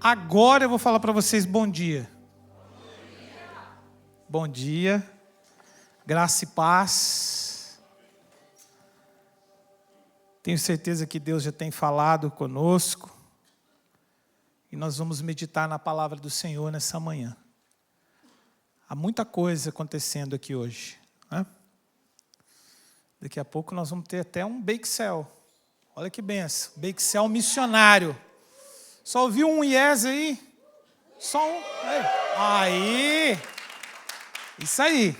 Agora eu vou falar para vocês bom dia. Bom dia. Graça e paz. Tenho certeza que Deus já tem falado conosco. E nós vamos meditar na palavra do Senhor nessa manhã. Há muita coisa acontecendo aqui hoje, né? Daqui a pouco nós vamos ter até um bake sale. Olha que benção. Bake sale missionário. Só ouviu um yes aí? Só um. Aí. Isso aí.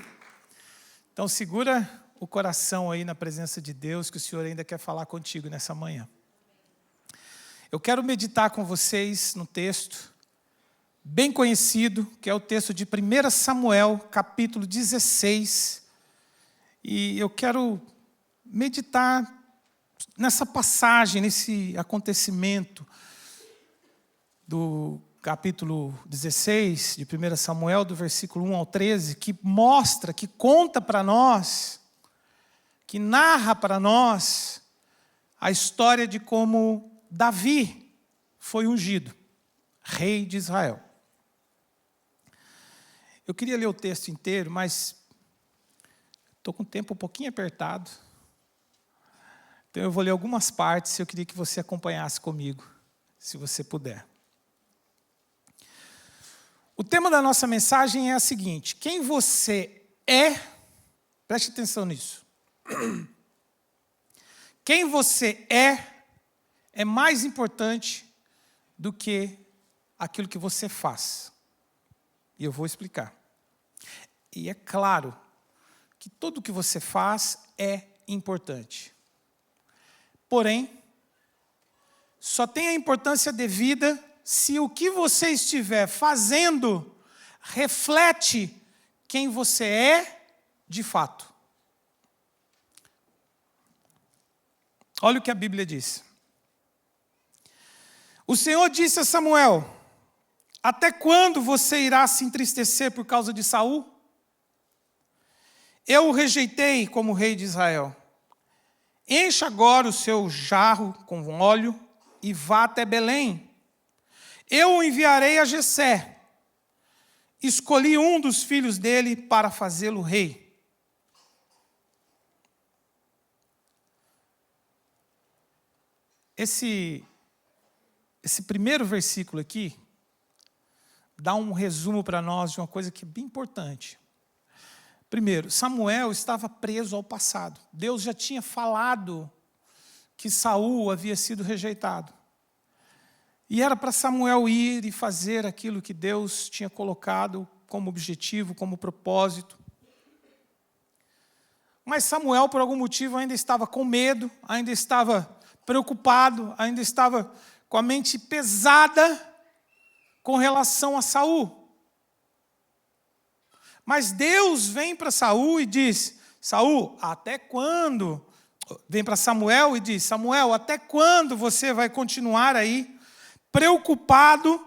Então segura o coração aí na presença de Deus, que o Senhor ainda quer falar contigo nessa manhã. Eu quero meditar com vocês no texto bem conhecido, que é o texto de 1 Samuel, capítulo 16. E eu quero meditar nessa passagem, nesse acontecimento do capítulo 16 de 1 Samuel, do versículo 1 ao 13, que mostra, que conta para nós, que narra para nós a história de como Davi foi ungido, rei de Israel. Eu queria ler o texto inteiro, mas estou com o tempo um pouquinho apertado. Então eu vou ler algumas partes e eu queria que você acompanhasse comigo, se você puder. O tema da nossa mensagem é a seguinte: quem você é, preste atenção nisso. Quem você é mais importante do que aquilo que você faz. E eu vou explicar. E é claro que tudo o que você faz é importante. Porém, só tem a importância devida se o que você estiver fazendo reflete quem você é de fato. Olha o que a Bíblia diz. O Senhor disse a Samuel: até quando você irá se entristecer por causa de Saul? Eu o rejeitei como rei de Israel. Encha agora o seu jarro com óleo e vá até Belém. Eu o enviarei a Jessé. Escolhi um dos filhos dele para fazê-lo rei. Esse primeiro versículo aqui dá um resumo para nós de uma coisa que é bem importante. Primeiro, Samuel estava preso ao passado. Deus já tinha falado que Saul havia sido rejeitado. E era para Samuel ir e fazer aquilo que Deus tinha colocado como objetivo, como propósito. Mas Samuel, por algum motivo, ainda estava com medo, ainda estava preocupado, ainda estava com a mente pesada com relação a Saul. Mas Deus vem para Saul e diz: Saul, até quando? Vem para Samuel e diz: Samuel, até quando você vai continuar aí preocupado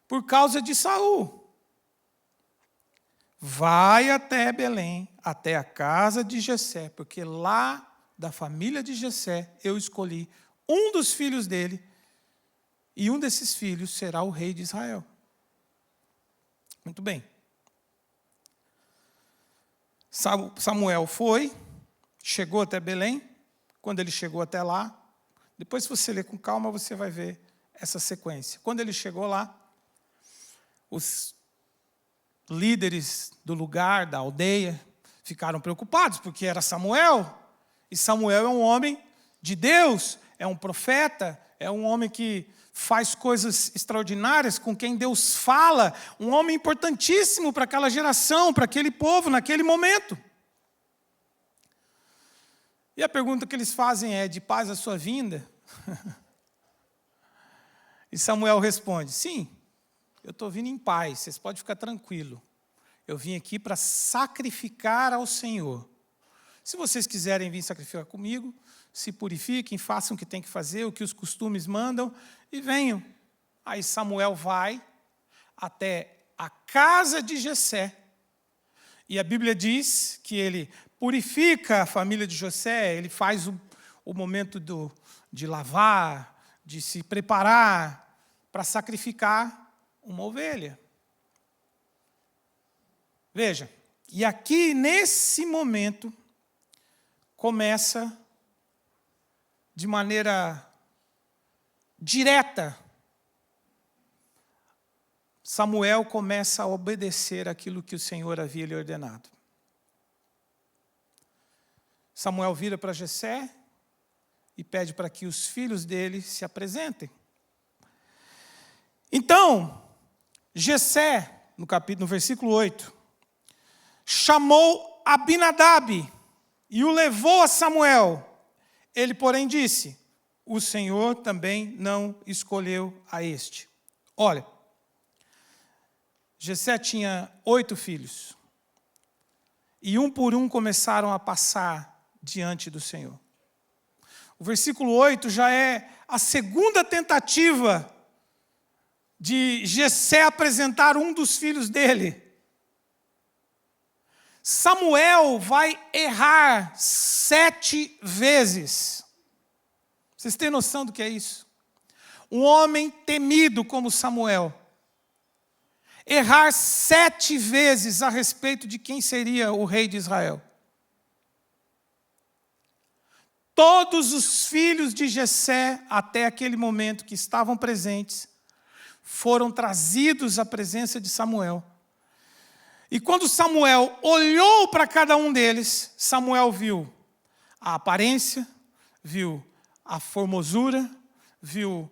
por causa de Saul? Vai até Belém, até a casa de Jessé, porque lá da família de Jessé eu escolhi um dos filhos dele, e um desses filhos será o rei de Israel. Muito bem. Samuel foi, chegou até Belém. Quando ele chegou até lá, depois se você ler com calma, você vai ver essa sequência. Quando ele chegou lá, os líderes do lugar, da aldeia, ficaram preocupados, porque era Samuel, e Samuel é um homem de Deus, é um profeta, é um homem que faz coisas extraordinárias, com quem Deus fala, um homem importantíssimo para aquela geração, para aquele povo, naquele momento. E a pergunta que eles fazem é: de paz a sua vinda? E Samuel responde: sim, eu estou vindo em paz, vocês podem ficar tranquilos. Eu vim aqui para sacrificar ao Senhor. Se vocês quiserem vir sacrificar comigo, se purifiquem, façam o que tem que fazer, o que os costumes mandam, e venham. Aí Samuel vai até a casa de Jessé. E a Bíblia diz que ele purifica a família de Jessé, ele faz o momento de lavar, de se preparar para sacrificar uma ovelha. Veja, e aqui nesse momento começa de maneira direta, Samuel começa a obedecer aquilo que o Senhor havia lhe ordenado. Samuel vira para Jessé e pede para que os filhos dele se apresentem. Então, Jessé, no versículo 8, chamou Abinadab e o levou a Samuel. Ele, porém, disse: o Senhor também não escolheu a este. Olha, Jessé tinha 8 filhos. E um por um começaram a passar diante do Senhor. O versículo 8 já é a segunda tentativa de Jessé apresentar um dos filhos dele. Samuel vai errar 7 vezes. Vocês têm noção do que é isso? Um homem temido como Samuel errar 7 vezes a respeito de quem seria o rei de Israel. Todos os filhos de Jessé, até aquele momento que estavam presentes, foram trazidos à presença de Samuel. E quando Samuel olhou para cada um deles, Samuel viu a aparência, viu a formosura, viu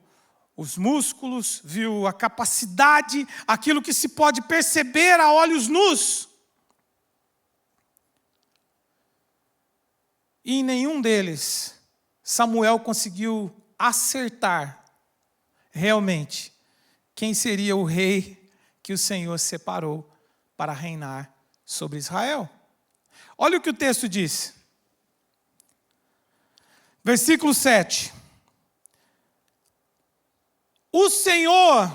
os músculos, viu a capacidade, aquilo que se pode perceber a olhos nus. E em nenhum deles, Samuel conseguiu acertar realmente quem seria o rei que o Senhor separou para reinar sobre Israel. Olha o que o texto diz. Versículo 7. O Senhor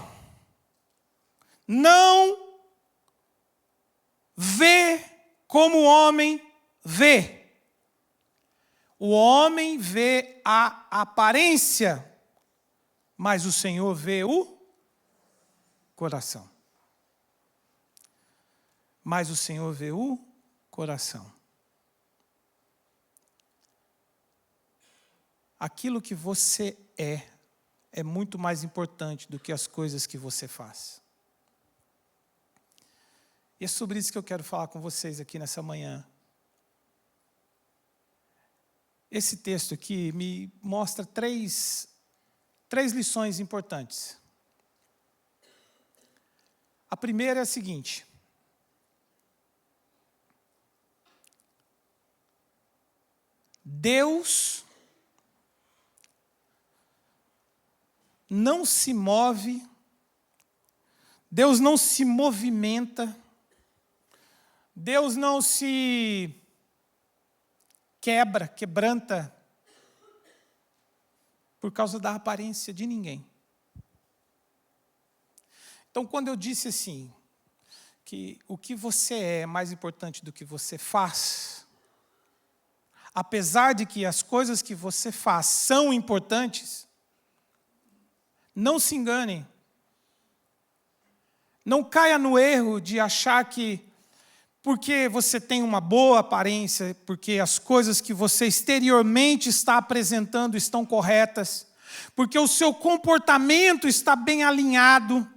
não vê como o homem vê. O homem vê a aparência, mas o Senhor vê o coração. Mas o Senhor vê o coração. Aquilo que você é muito mais importante do que as coisas que você faz. E é sobre isso que eu quero falar com vocês aqui nessa manhã. Esse texto aqui me mostra três lições importantes. A primeira é a seguinte: Deus não se move, Deus não se movimenta, Deus não se quebranta por causa da aparência de ninguém. Então, quando eu disse assim, que o que você é mais importante do que você faz, apesar de que as coisas que você faz são importantes, não se engane. Não caia no erro de achar que porque você tem uma boa aparência, porque as coisas que você exteriormente está apresentando estão corretas, porque o seu comportamento está bem alinhado,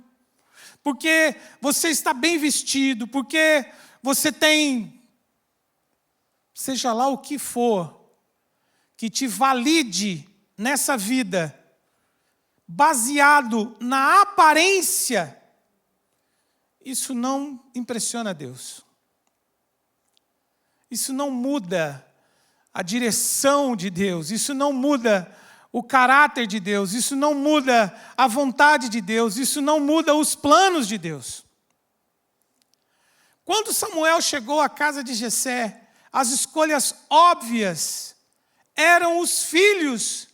porque você está bem vestido, porque você tem, seja lá o que for, que te valide nessa vida, baseado na aparência, isso não impressiona Deus. Isso não muda a direção de Deus, isso não muda o caráter de Deus, isso não muda a vontade de Deus, isso não muda os planos de Deus. Quando Samuel chegou à casa de Jessé, as escolhas óbvias eram os filhos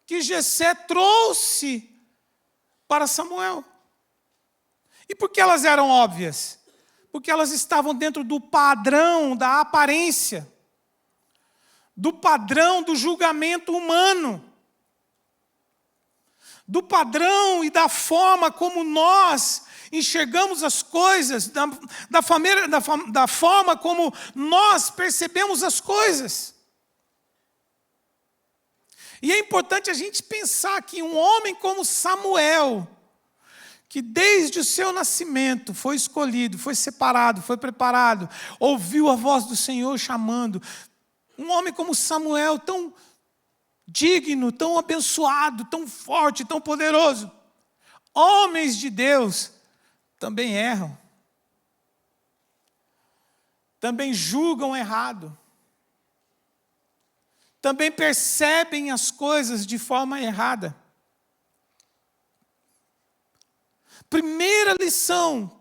que Jessé trouxe para Samuel. E por que elas eram óbvias? Porque elas estavam dentro do padrão da aparência, do padrão do julgamento humano. do padrão e da forma como nós enxergamos as coisas, da forma como nós percebemos as coisas. E é importante a gente pensar que um homem como Samuel, que desde o seu nascimento foi escolhido, foi separado, foi preparado, ouviu a voz do Senhor chamando, um homem como Samuel, tão digno, tão abençoado, tão forte, tão poderoso. Homens de Deus também erram. Também julgam errado. Também percebem as coisas de forma errada. Primeira lição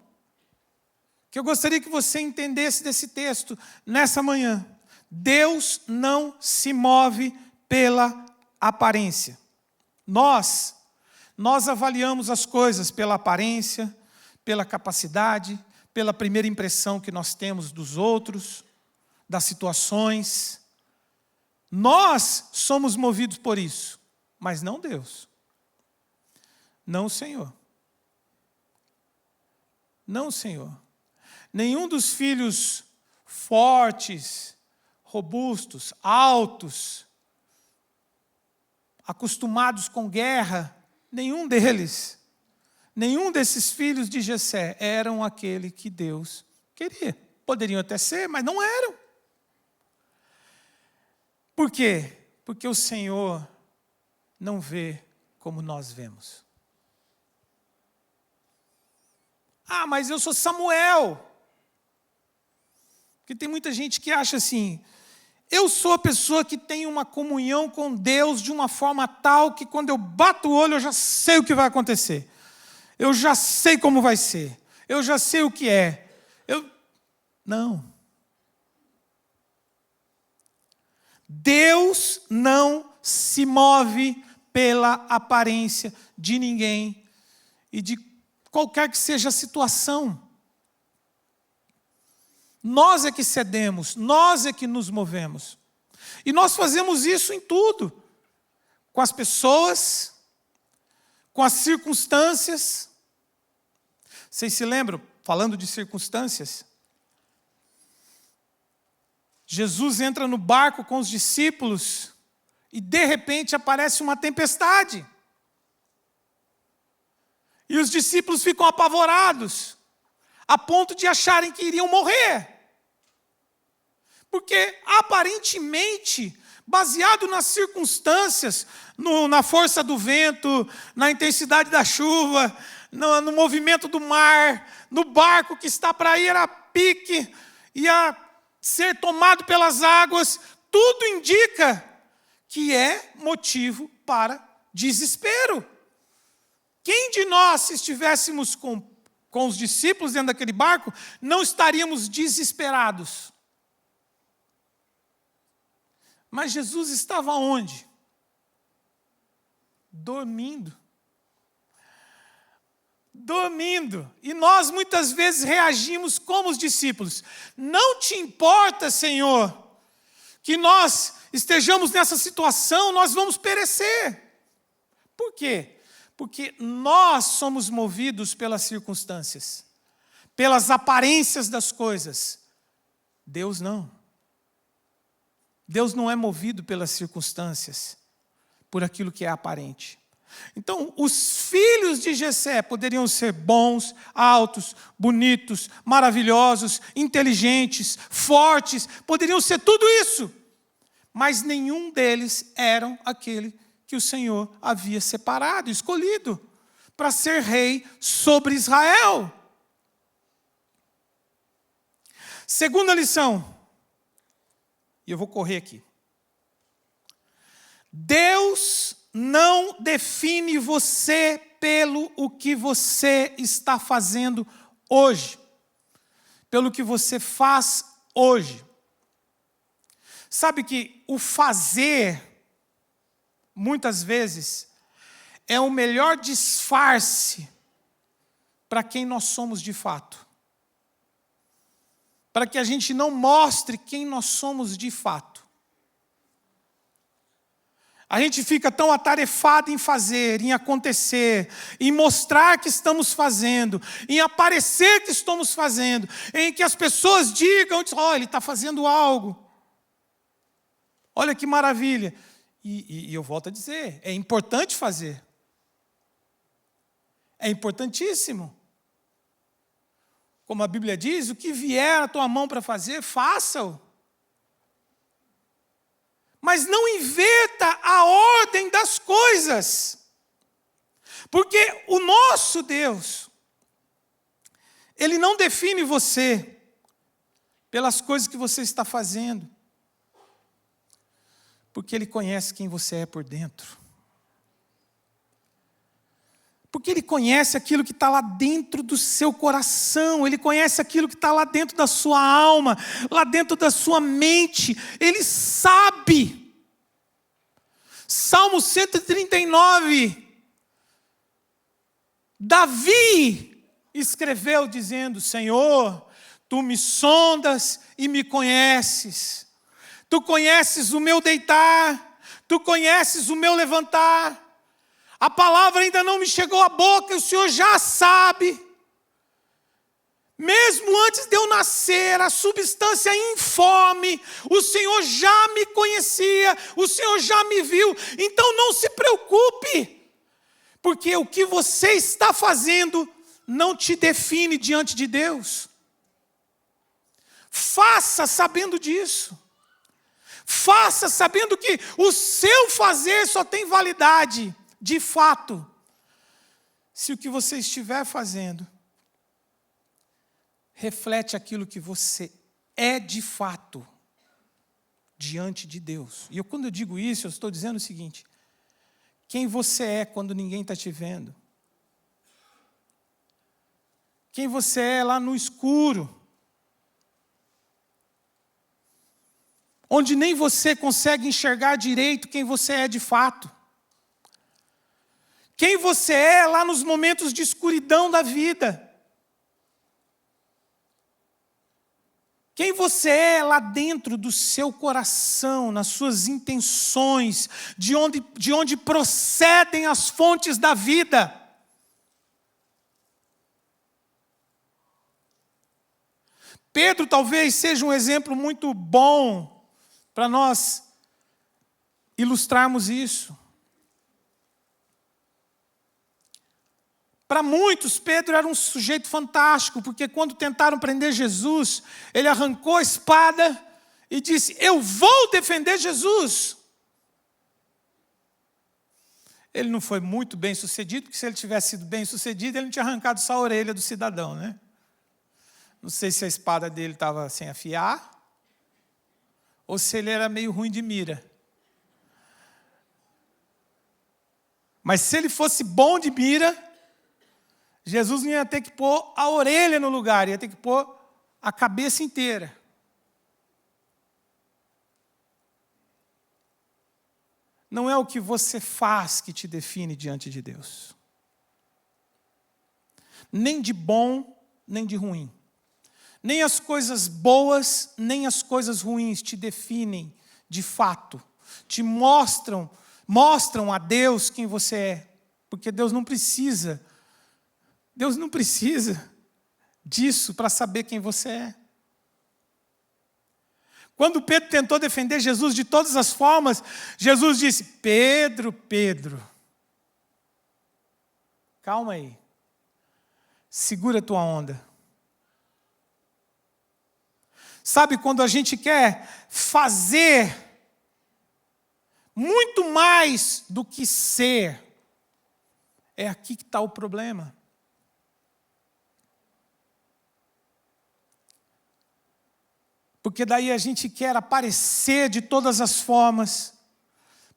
que eu gostaria que você entendesse desse texto nessa manhã: Deus não se move pela aparência. Nós avaliamos as coisas pela aparência, pela capacidade, pela primeira impressão que nós temos dos outros, das situações. Nós somos movidos por isso, mas não Deus. Não o Senhor. Não o Senhor. Nenhum dos filhos fortes, robustos, altos, acostumados com guerra, nenhum desses filhos de Jessé eram aquele que Deus queria. Poderiam até ser, mas não eram. Por quê? Porque o Senhor não vê como nós vemos. Ah, mas eu sou Samuel. Porque tem muita gente que acha assim: eu sou a pessoa que tem uma comunhão com Deus de uma forma tal que quando eu bato o olho eu já sei o que vai acontecer. Eu já sei como vai ser. Eu já sei o que é. Não. Deus não se move pela aparência de ninguém e de qualquer que seja a situação. Nós é que cedemos, nós é que nos movemos. E nós fazemos isso em tudo. Com as pessoas, com as circunstâncias. Vocês se lembram, falando de circunstâncias? Jesus entra no barco com os discípulos e de repente aparece uma tempestade. E os discípulos ficam apavorados, a ponto de acharem que iriam morrer. Porque aparentemente, baseado nas circunstâncias, na força do vento, na intensidade da chuva, no movimento do mar, no barco que está para ir a pique, ia ser tomado pelas águas, tudo indica que é motivo para desespero. Quem de nós, se estivéssemos com os discípulos dentro daquele barco, não estaríamos desesperados? Mas Jesus estava onde? Dormindo. E nós muitas vezes reagimos como os discípulos. Não te importa, Senhor, que nós estejamos nessa situação, nós vamos perecer. Por quê? Porque nós somos movidos pelas circunstâncias, pelas aparências das coisas. Deus não. Deus não é movido pelas circunstâncias, por aquilo que é aparente. Então, os filhos de Jessé poderiam ser bons, altos, bonitos, maravilhosos, inteligentes, fortes, poderiam ser tudo isso, mas nenhum deles eram aquele que o Senhor havia separado, escolhido, para ser rei sobre Israel. Segunda lição, e eu vou correr aqui. Deus não define você pelo o que você está fazendo hoje, pelo que você faz hoje. Sabe que o fazer, muitas vezes, é o melhor disfarce para quem nós somos de fato. Para que a gente não mostre quem nós somos de fato. A gente fica tão atarefado em fazer, em acontecer, em mostrar que estamos fazendo, em aparecer que estamos fazendo, em que as pessoas digam, ele está fazendo algo. Olha que maravilha. E eu volto a dizer, é importante fazer. É importantíssimo. Como a Bíblia diz, o que vier à tua mão para fazer, faça-o. Mas não inverta a ordem das coisas. Porque o nosso Deus, Ele não define você pelas coisas que você está fazendo. Porque Ele conhece quem você é por dentro. Porque Ele conhece aquilo que está lá dentro do seu coração, Ele conhece aquilo que está lá dentro da sua alma, lá dentro da sua mente, Ele sabe. Salmo 139, Davi escreveu dizendo, Senhor, Tu me sondas e me conheces, Tu conheces o meu deitar, Tu conheces o meu levantar, a palavra ainda não me chegou à boca, o Senhor já sabe. Mesmo antes de eu nascer, a substância informe, o Senhor já me conhecia, o Senhor já me viu. Então não se preocupe, porque o que você está fazendo não te define diante de Deus. Faça sabendo disso. Faça sabendo que o seu fazer só tem validade. De fato, se o que você estiver fazendo reflete aquilo que você é de fato diante de Deus. E quando eu digo isso, eu estou dizendo o seguinte: quem você é quando ninguém está te vendo? Quem você é lá no escuro? Onde nem você consegue enxergar direito quem você é de fato. Quem você é lá nos momentos de escuridão da vida. Quem você é lá dentro do seu coração, nas suas intenções, de onde procedem as fontes da vida. Pedro talvez seja um exemplo muito bom para nós ilustrarmos isso. Para muitos, Pedro era um sujeito fantástico, porque quando tentaram prender Jesus, ele arrancou a espada e disse, eu vou defender Jesus. Ele não foi muito bem sucedido, porque se ele tivesse sido bem sucedido, ele não tinha arrancado só a orelha do cidadão, né? Não sei se a espada dele estava sem afiar, ou se ele era meio ruim de mira. Mas se ele fosse bom de mira, Jesus não ia ter que pôr a orelha no lugar, ia ter que pôr a cabeça inteira. Não é o que você faz que te define diante de Deus. Nem de bom, nem de ruim. Nem as coisas boas, nem as coisas ruins te definem de fato. Te mostram a Deus quem você é. Porque Deus não precisa disso para saber quem você é. Quando Pedro tentou defender Jesus de todas as formas, Jesus disse, Pedro, calma aí, segura a tua onda. Sabe, quando a gente quer fazer muito mais do que ser, é aqui que está o problema. Porque daí a gente quer aparecer de todas as formas,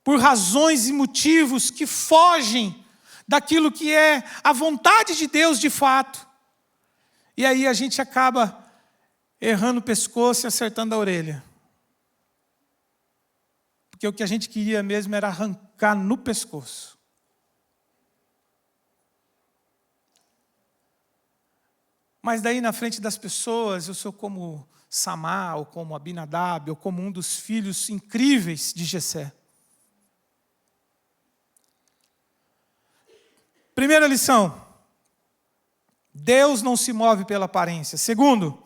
por razões e motivos que fogem daquilo que é a vontade de Deus de fato. E aí a gente acaba errando o pescoço e acertando a orelha. Porque o que a gente queria mesmo era arrancar no pescoço. Mas daí na frente das pessoas eu sou como Samá, ou como Abinadab, ou como um dos filhos incríveis de Jessé. Primeira lição: Deus não se move pela aparência. Segundo,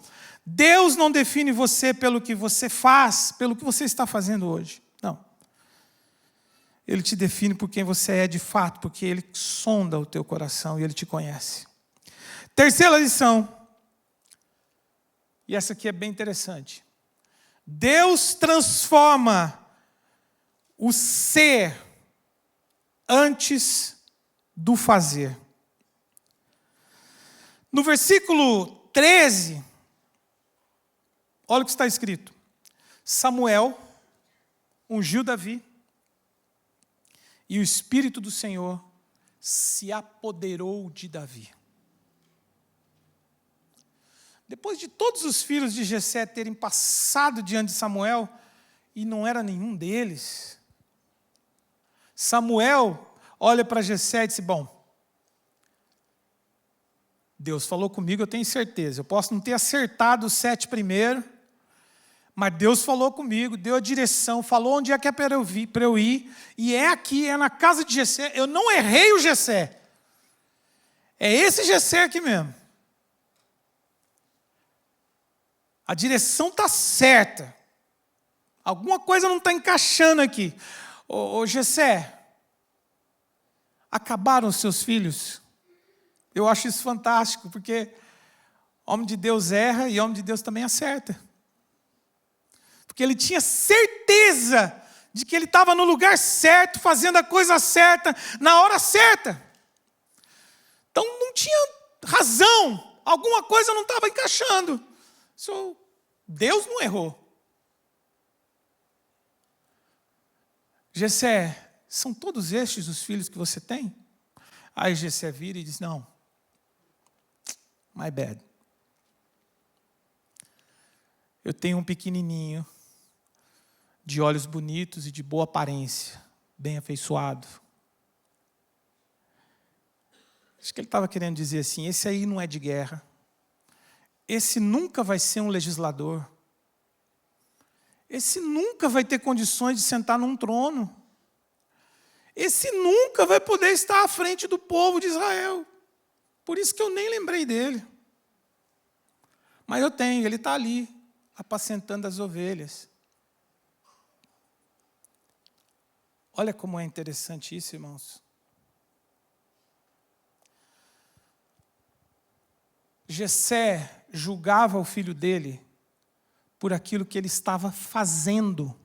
Deus não define você pelo que você faz, pelo que você está fazendo hoje. Não. Ele te define por quem você é de fato, porque Ele sonda o teu coração e Ele te conhece. Terceira lição, e essa aqui é bem interessante. Deus transforma o ser antes do fazer. No versículo 13, olha o que está escrito. Samuel ungiu Davi e o Espírito do Senhor se apoderou de Davi. Depois de todos os filhos de Jessé terem passado diante de Samuel, e não era nenhum deles, Samuel olha para Jessé e disse: bom, Deus falou comigo, eu tenho certeza. Eu posso não ter acertado os 7 primeiros, mas Deus falou comigo, deu a direção, falou onde é que é para eu ir, e é aqui, é na casa de Jessé. Eu não errei o Jessé. É esse Jessé aqui mesmo. A direção está certa. Alguma coisa não está encaixando aqui. Ô Jessé, acabaram os seus filhos? Eu acho isso fantástico, porque homem de Deus erra e homem de Deus também acerta. Porque ele tinha certeza de que ele estava no lugar certo, fazendo a coisa certa, na hora certa. Então não tinha razão, alguma coisa não estava encaixando. Deus não errou. Jessé, são todos estes os filhos que você tem? Aí Jessé vira e diz: não, my bad. Eu tenho um pequenininho, de olhos bonitos e de boa aparência, bem afeiçoado. Acho que ele estava querendo dizer assim: esse aí não é de guerra. Esse nunca vai ser um legislador. Esse nunca vai ter condições de sentar num trono. Esse nunca vai poder estar à frente do povo de Israel. Por isso que eu nem lembrei dele. Mas eu tenho, ele está ali, apacentando as ovelhas. Olha como é interessante isso, irmãos. Jessé julgava o filho dele por aquilo que ele estava fazendo.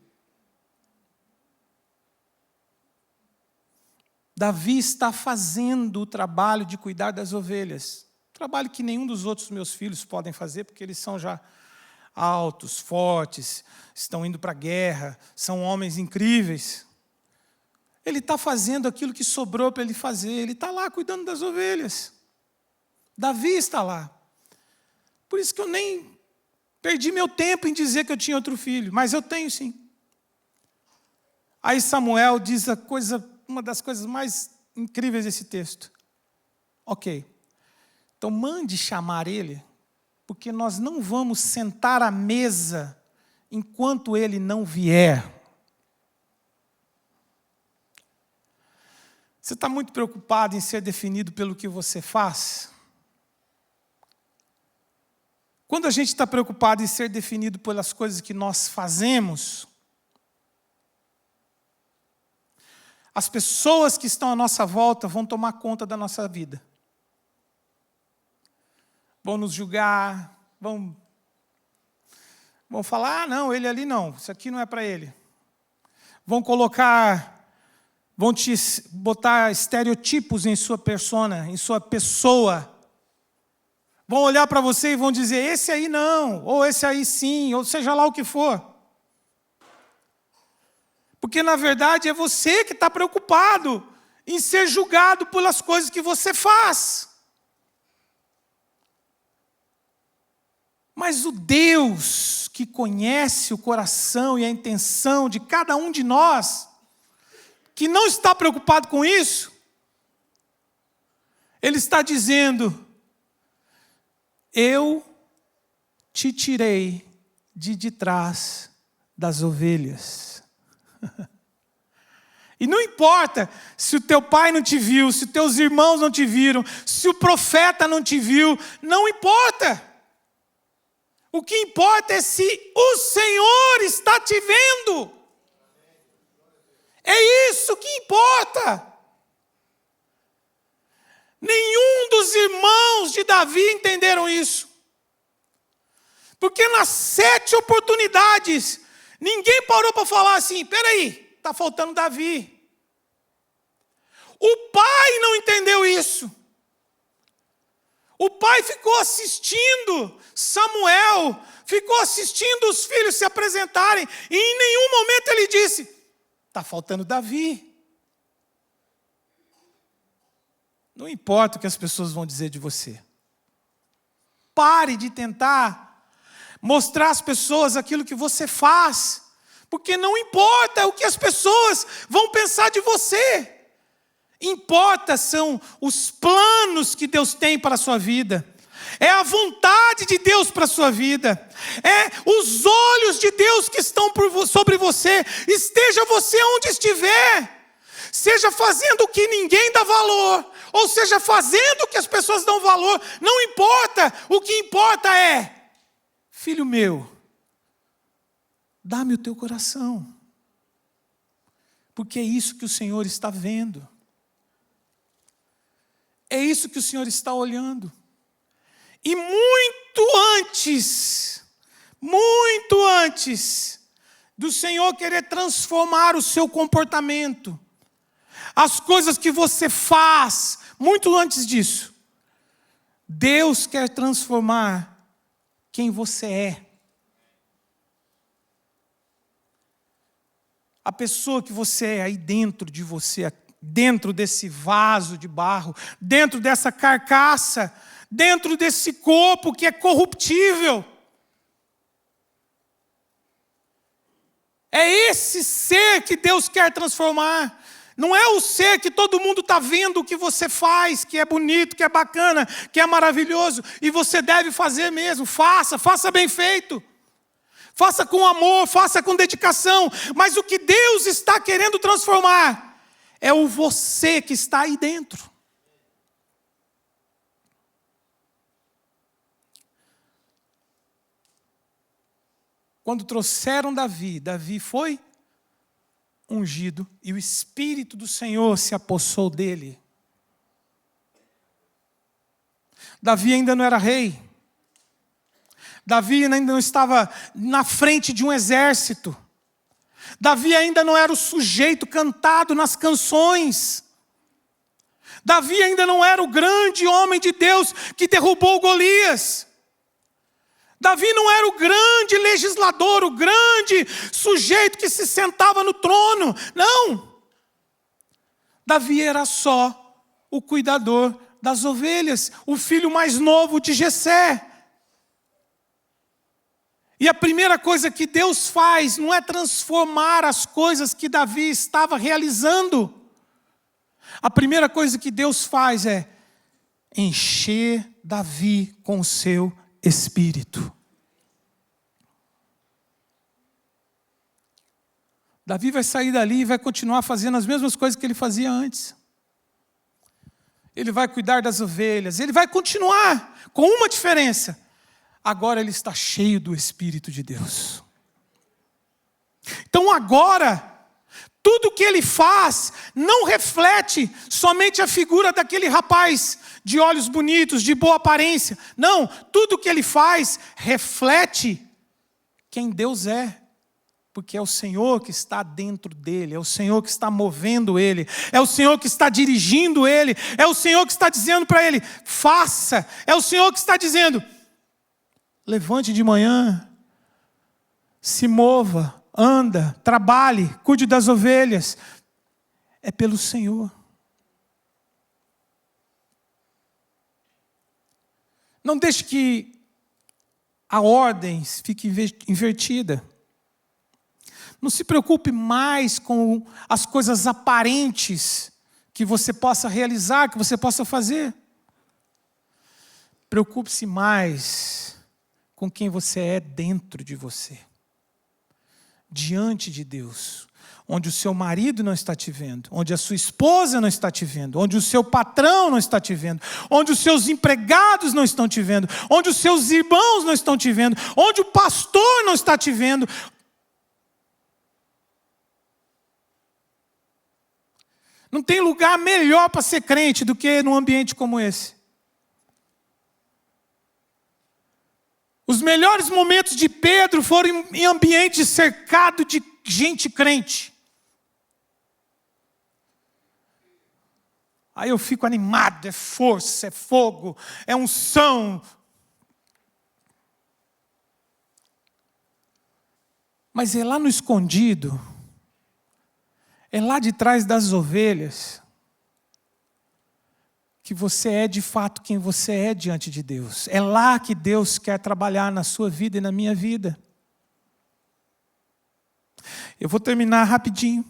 Davi está fazendo o trabalho de cuidar das ovelhas. Trabalho que nenhum dos outros meus filhos podem fazer, porque eles são já altos, fortes, estão indo para a guerra, são homens incríveis. Ele está fazendo aquilo que sobrou para ele fazer, ele está lá cuidando das ovelhas. Davi está lá. Por isso que eu nem perdi meu tempo em dizer que eu tinha outro filho, mas eu tenho sim. Aí Samuel diz uma das coisas mais incríveis desse texto. Ok, então mande chamar ele, porque nós não vamos sentar à mesa enquanto ele não vier. Você está muito preocupado em ser definido pelo que você faz? Quando a gente está preocupado em ser definido pelas coisas que nós fazemos, as pessoas que estão à nossa volta vão tomar conta da nossa vida. Vão nos julgar, vão falar: ah, não, ele ali não, isso aqui não é para ele. Vão te botar estereotipos em sua persona, em sua pessoa. Vão olhar para você e vão dizer: esse aí não, ou esse aí sim, ou seja lá o que for. Porque, na verdade, é você que está preocupado em ser julgado pelas coisas que você faz. Mas o Deus que conhece o coração e a intenção de cada um de nós, que não está preocupado com isso, Ele está dizendo: eu te tirei de trás das ovelhas. E não importa se o teu pai não te viu, se os teus irmãos não te viram, se o profeta não te viu, não importa. O que importa é se o Senhor está te vendo. É isso que importa. Nenhum dos irmãos de Davi entenderam isso. Porque nas 7 oportunidades, ninguém parou para falar assim, peraí, está faltando Davi. O pai não entendeu isso. O pai ficou assistindo Samuel, ficou assistindo os filhos se apresentarem, e em nenhum momento ele disse, está faltando Davi. Não importa o que as pessoas vão dizer de você. Pare de tentar mostrar às pessoas aquilo que você faz, porque não importa o que as pessoas vão pensar de você. Importa são os planos que Deus tem para a sua vida. É a vontade de Deus para a sua vida. É os olhos de Deus que estão sobre você. Esteja você onde estiver. Seja fazendo o que ninguém dá valor, ou seja fazendo o que as pessoas dão valor. Não importa. O que importa é, filho meu, dá-me o teu coração. Porque é isso que o Senhor está vendo. É isso que o Senhor está olhando. E muito antes do Senhor querer transformar o seu comportamento, as coisas que você faz, muito antes disso, Deus quer transformar quem você é. A pessoa que você é aí dentro de você, dentro desse vaso de barro, dentro dessa carcaça, dentro desse corpo que é corruptível. É esse ser que Deus quer transformar. Não é o ser que todo mundo está vendo o que você faz, que é bonito, que é bacana, que é maravilhoso, e você deve fazer mesmo. Faça bem feito. Faça com amor, faça com dedicação. Mas o que Deus está querendo transformar é o você que está aí dentro. Quando trouxeram Davi, Davi foi ungido e o Espírito do Senhor se apossou dele. Davi ainda não era rei. Davi ainda não estava na frente de um exército. Davi ainda não era o sujeito cantado nas canções. Davi ainda não era o grande homem de Deus que derrubou Golias. Davi não era o grande legislador, o grande sujeito que se sentava no trono. Não. Davi era só o cuidador das ovelhas, o filho mais novo de Jessé. E a primeira coisa que Deus faz não é transformar as coisas que Davi estava realizando. A primeira coisa que Deus faz é encher Davi com o seu Espírito. Davi vai sair dali e vai continuar fazendo as mesmas coisas que ele fazia antes. Ele vai cuidar das ovelhas, ele vai continuar, com uma diferença. Agora ele está cheio do Espírito de Deus. Então agora, tudo que ele faz não reflete somente a figura daquele rapaz de olhos bonitos, de boa aparência. Não, tudo que ele faz reflete quem Deus é. Porque é o Senhor que está dentro dele, é o Senhor que está movendo ele, é o Senhor que está dirigindo ele, é o Senhor que está dizendo para ele, faça, é o Senhor que está dizendo, levante de manhã, se mova, anda, trabalhe, cuide das ovelhas. É pelo Senhor. Não deixe que a ordem fique invertida. Não se preocupe mais com as coisas aparentes que você possa realizar, que você possa fazer. Preocupe-se mais com quem você é dentro de você, diante de Deus. onde o seu marido não está te vendo, onde a sua esposa não está te vendo, onde o seu patrão não está te vendo, onde os seus empregados não estão te vendo, onde os seus irmãos não estão te vendo, onde o pastor não está te vendo. Não tem lugar melhor para ser crente do que num ambiente como esse. Os melhores momentos de Pedro foram em ambiente cercado de gente crente. Aí eu fico animado, é força, é fogo, é unção. Mas é lá no escondido, é lá de trás das ovelhas, que você é de fato quem você é diante de Deus. É lá que Deus quer trabalhar na sua vida e na minha vida. Eu vou terminar rapidinho.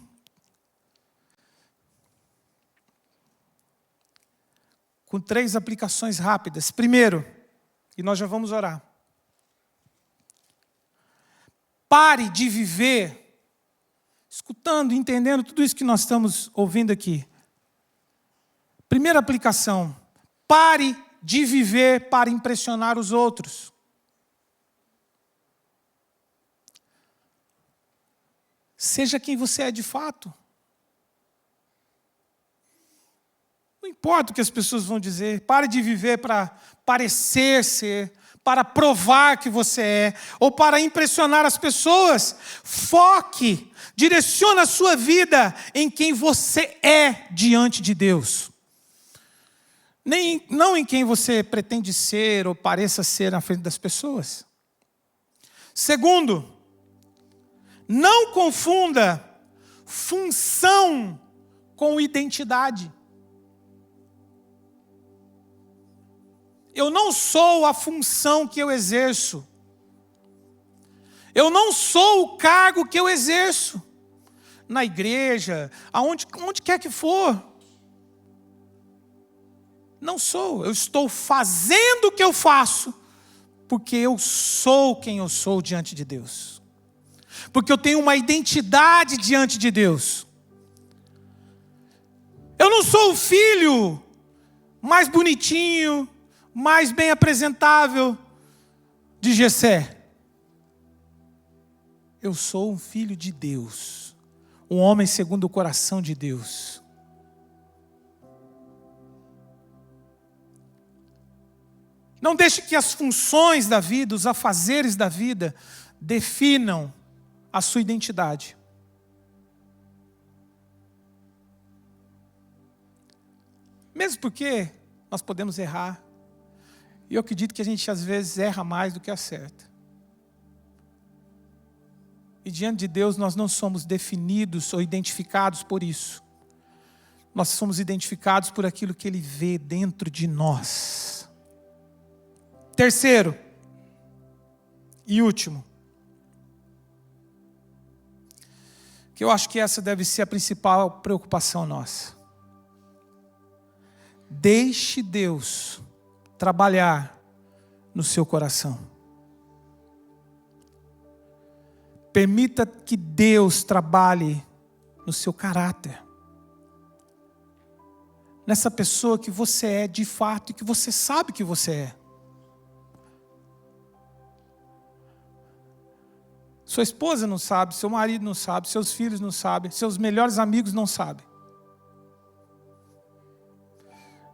Com 3 aplicações rápidas. Primeiro, e nós já vamos orar. Pare de viver, escutando, entendendo tudo isso que nós estamos ouvindo aqui. Primeira aplicação, pare de viver para impressionar os outros. Seja quem você é de fato. Não importa o que as pessoas vão dizer, pare de viver para parecer ser, para provar que você é, ou para impressionar as pessoas. Foque, direcione a sua vida em quem você é diante de Deus. Não em quem você pretende ser ou pareça ser na frente das pessoas. Segundo, não confunda função com identidade. Eu não sou a função que eu exerço. Eu não sou o cargo que eu exerço. Na igreja, onde quer que for. Não sou. Eu estou fazendo o que eu faço, porque eu sou quem eu sou diante de Deus. Porque eu tenho uma identidade diante de Deus. Eu não sou o filho mais bonitinho, mais bem apresentável de Jessé. Eu sou um filho de Deus, um homem segundo o coração de Deus. Não deixe que as funções da vida, os afazeres da vida, definam a sua identidade. Mesmo porque nós podemos errar. E eu acredito que a gente às vezes erra mais do que acerta. E diante de Deus nós não somos definidos ou identificados por isso. Nós somos identificados por aquilo que Ele vê dentro de nós. Terceiro e último, que eu acho que essa deve ser a principal preocupação nossa. Deixe Deus trabalhar no seu coração. Permita que Deus trabalhe no seu caráter. Nessa pessoa que você é de fato e que você sabe que você é. Sua esposa não sabe, seu marido não sabe, seus filhos não sabem, seus melhores amigos não sabem.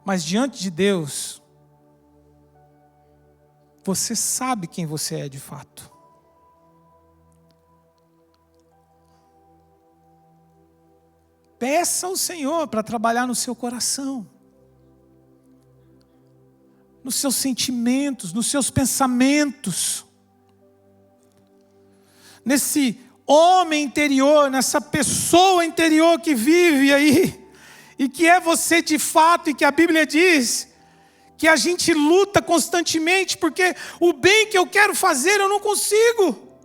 Mas diante de Deus, você sabe quem você é de fato. Peça ao Senhor para trabalhar no seu coração, nos seus sentimentos, nos seus pensamentos, nesse homem interior, nessa pessoa interior que vive aí, e que é você de fato, e que a Bíblia diz que a gente luta constantemente, porque o bem que eu quero fazer eu não consigo,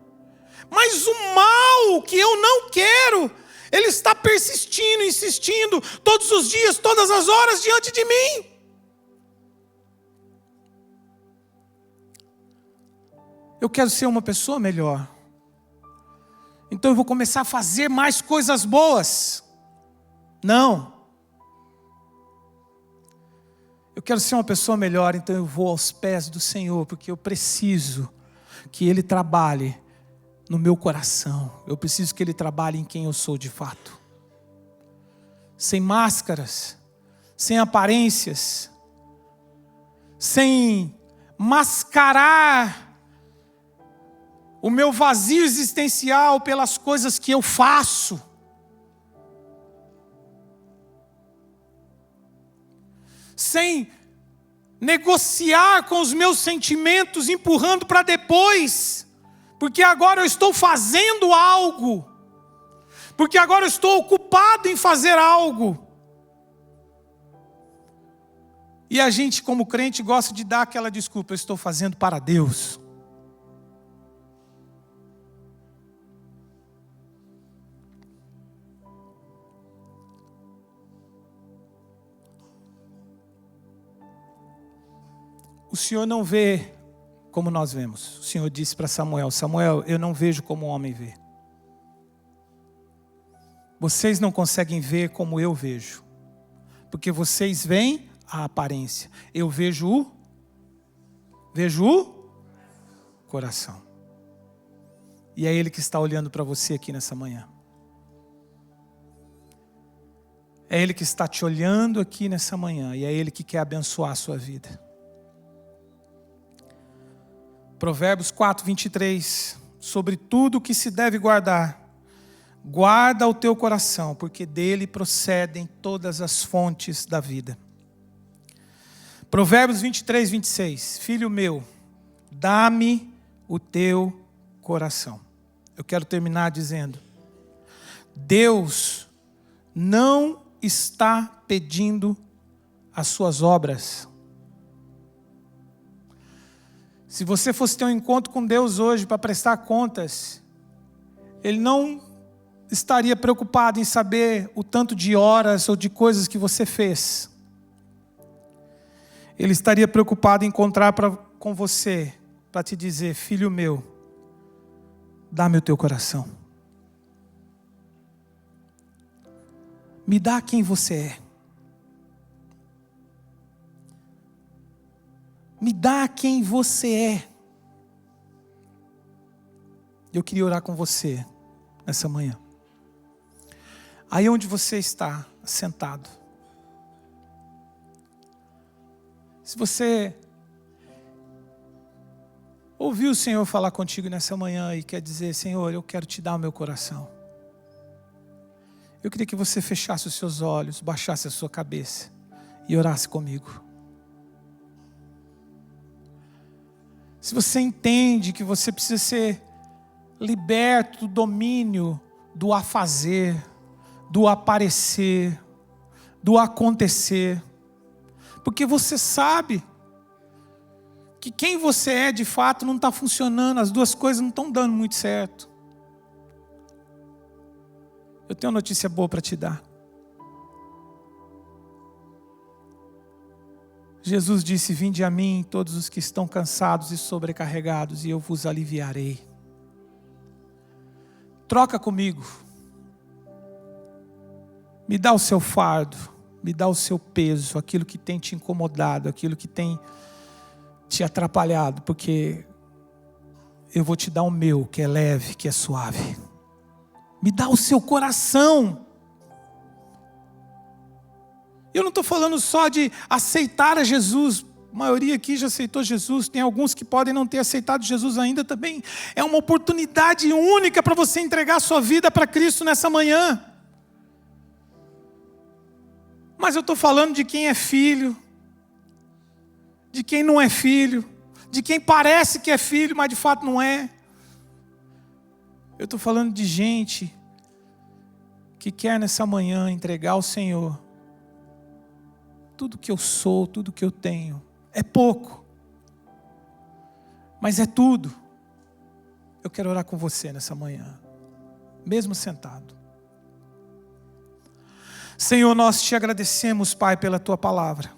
mas o mal que eu não quero, ele está persistindo, insistindo, todos os dias, todas as horas diante de mim. Eu quero ser uma pessoa melhor. então eu vou começar a fazer mais coisas boas. Não. Eu quero ser uma pessoa melhor, então eu vou aos pés do Senhor, porque eu preciso que Ele trabalhe no meu coração. Eu preciso que Ele trabalhe em quem eu sou de fato. Sem máscaras, sem aparências, sem mascarar o meu vazio existencial pelas coisas que eu faço. Sem negociar com os meus sentimentos, empurrando para depois, porque agora eu estou fazendo algo, porque agora eu estou ocupado em fazer algo. E a gente, como crente, gosta de dar aquela desculpa: eu estou fazendo para Deus. O Senhor não vê como nós vemos. O Senhor disse para Samuel: Samuel, eu não vejo como o homem vê. Vocês não conseguem ver como eu vejo, porque vocês veem a aparência. Eu vejo o coração. E é Ele que está olhando para você aqui nessa manhã. É Ele que está te olhando aqui nessa manhã, e é Ele que quer abençoar a sua vida. Provérbios 4, 23, sobre tudo o que se deve guardar, guarda o teu coração, porque dele procedem todas as fontes da vida. Provérbios 23, 26, filho meu, dá-me o teu coração. Eu quero terminar dizendo: Deus não está pedindo as suas obras. Se você fosse ter um encontro com Deus hoje para prestar contas, Ele não estaria preocupado em saber o tanto de horas ou de coisas que você fez. Ele estaria preocupado em encontrar com você para te dizer: filho meu, dá-me o teu coração. Me dá quem você é. Me dá quem você é. Eu queria orar com você nessa manhã. Aí onde você está sentado. Se você ouviu o Senhor falar contigo nessa manhã e quer dizer: Senhor, eu quero te dar o meu coração. Eu queria que você fechasse os seus olhos, baixasse a sua cabeça e orasse comigo. Se você entende que você precisa ser liberto do domínio do afazer, do aparecer, do acontecer, porque você sabe que quem você é de fato não está funcionando, as duas coisas não estão dando muito certo. Eu tenho uma notícia boa para te dar. Jesus disse: vinde a mim todos os que estão cansados e sobrecarregados, e eu vos aliviarei. Troca comigo. Me dá o seu fardo, me dá o seu peso, aquilo que tem te incomodado, aquilo que tem te atrapalhado, porque eu vou te dar o meu, que é leve, que é suave. Me dá o seu coração. Eu não estou falando só de aceitar a Jesus. A maioria aqui já aceitou Jesus. Tem alguns que podem não ter aceitado Jesus ainda também. É uma oportunidade única para você entregar a sua vida para Cristo nessa manhã. Mas eu estou falando de quem é filho, de quem não é filho, de quem parece que é filho, mas de fato não é. Eu estou falando de gente que quer nessa manhã entregar ao Senhor tudo que eu sou, tudo que eu tenho. É pouco, mas é tudo. Eu quero orar com você nessa manhã, mesmo sentado. Senhor, nós te agradecemos, Pai, pela tua palavra.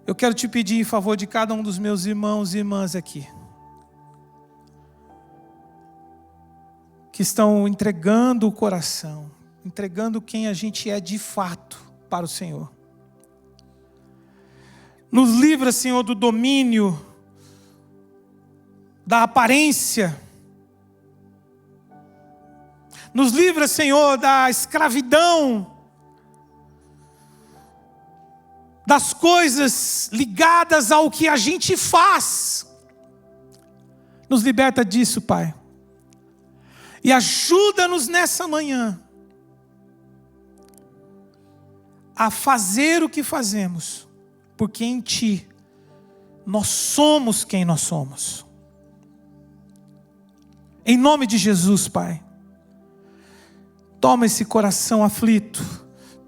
Eu quero te pedir em favor de cada um dos meus irmãos e irmãs aqui. estão entregando o coração, entregando quem a gente é de fato para o Senhor. Nos livra, Senhor, do domínio, da aparência. Nos livra, Senhor, da escravidão, das coisas ligadas ao que a gente faz. Nos liberta disso, Pai. E ajuda-nos nessa manhã a fazer o que fazemos, porque em Ti nós somos quem nós somos. Em nome de Jesus, Pai, toma esse coração aflito,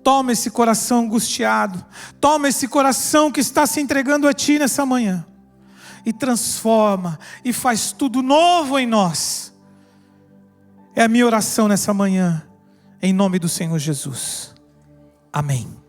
toma esse coração angustiado, toma esse coração que está se entregando a Ti nessa manhã, e transforma, e faz tudo novo em nós. É a minha oração nessa manhã, em nome do Senhor Jesus. Amém.